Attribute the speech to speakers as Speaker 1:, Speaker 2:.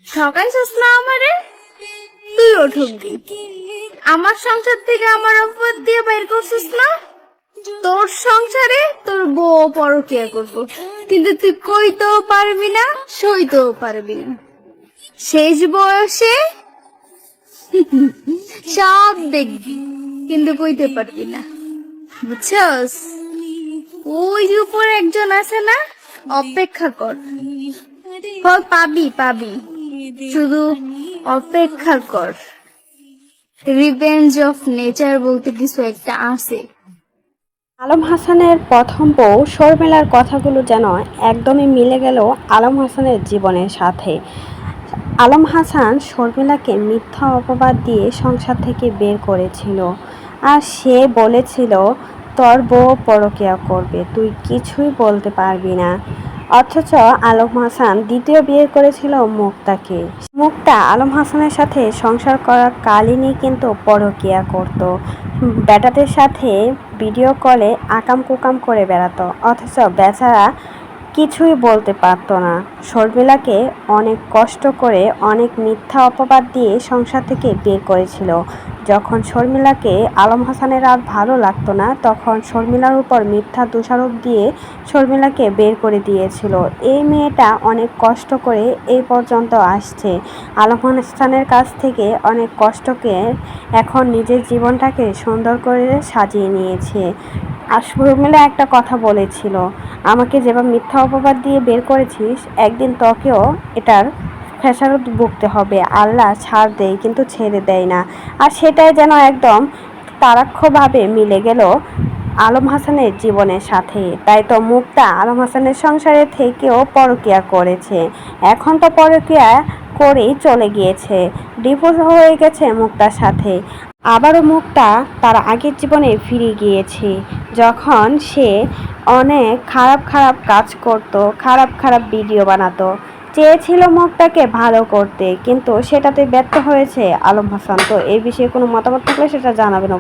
Speaker 1: ঠকাইছিস না আমারে, তুইও ঠকবি। আমার সংসার থেকে আমার অপবাদ দিয়ে বাইর করছিস না, তোর সংসারে তোর বউ পরকিয়া করবো, কিন্তু তুই কইতেও পারবি না, সইতেও পারবি না। শেষ বয়সে সব দেখবি, কিন্তু কইতে পারবি না, বুঝছস? ওই যে উপরে একজন আছে না, অপেক্ষা কর, ফল পাবি পাবি, শুধু অপেক্ষা কর। রিভেঞ্জ অফ নেচার বলতে কিছু একটা আছে।
Speaker 2: আলম হাসানের প্রথম বউ শর্মিলার কথাগুলো যেন একদমই মিলে গেল আলম হাসানের জীবনের সাথে। আলম হাসান শর্মিলাকে মিথ্যা অপবাদ দিয়ে সংসার থেকে বের করেছিল, আর সে বলেছিল তোর বউ পরকিয়া করবে, তুই কিছুই বলতে পারবি না। অথচ আলম হাসান দ্বিতীয় বিয়ে করেছিল মুক্তাকে। মুক্তা আলম হাসানের সাথে সংসার করার কালীনই কিন্তু পরকিয়া করত, বেটাদের সাথে ভিডিও কলে আকাম কুকাম করে বেড়াতো, অথচ বেচারা কিছুই বলতে পারতো না। শর্মিলাকে অনেক কষ্ট করে অনেক মিথ্যা অপবাদ দিয়ে সংসার থেকে বের করেছিল। যখন শর্মিলাকে আলম হাসানের আর ভালো লাগতো না, তখন শর্মিলার উপর মিথ্যা দোষারোপ দিয়ে শর্মিলাকে বের করে দিয়েছিল। এই মেয়েটা অনেক কষ্ট করে এই পর্যন্ত আসছে, আলম হাসানের কাছ থেকে অনেক কষ্টকে এখন নিজের জীবনটাকে সুন্দর করে সাজিয়ে নিয়েছে। আর শর্মিলা একটা কথা বলেছিল, আমাকে যেভাবে মিথ্যা অপবাদ দিয়ে বের করেছিস, একদিন তোকেও এটার খেসারত ভুগতে হবে। আল্লাহ ছাড় দেয় কিন্তু ছেড়ে দেয় না। আর সেটাই যেন একদম তারাক্ষভাবে মিলে গেল আলম হাসানের জীবনের সাথে। তাই তো মুক্তা আলম হাসানের সংসারে থেকেও পরকিয়া করেছে, এখন তো পরকিয়া করেই চলে গিয়েছে, ডিভোর্স হয়ে গেছে মুক্তার সাথে। আবারও মুক্তা তার আগের জীবনে ফিরে গিয়েছে, যখন সে অনেক খারাপ খারাপ কাজ করত, খারাপ খারাপ ভিডিও বানাতো। চেয়েছিল মুক্তাকে ভালো করতে, কিন্তু সেটাতে ব্যর্থ হয়েছে আলম হাসান। তো এই বিষয়ে কোনো মতামত থাকলে সেটা জানাবেন।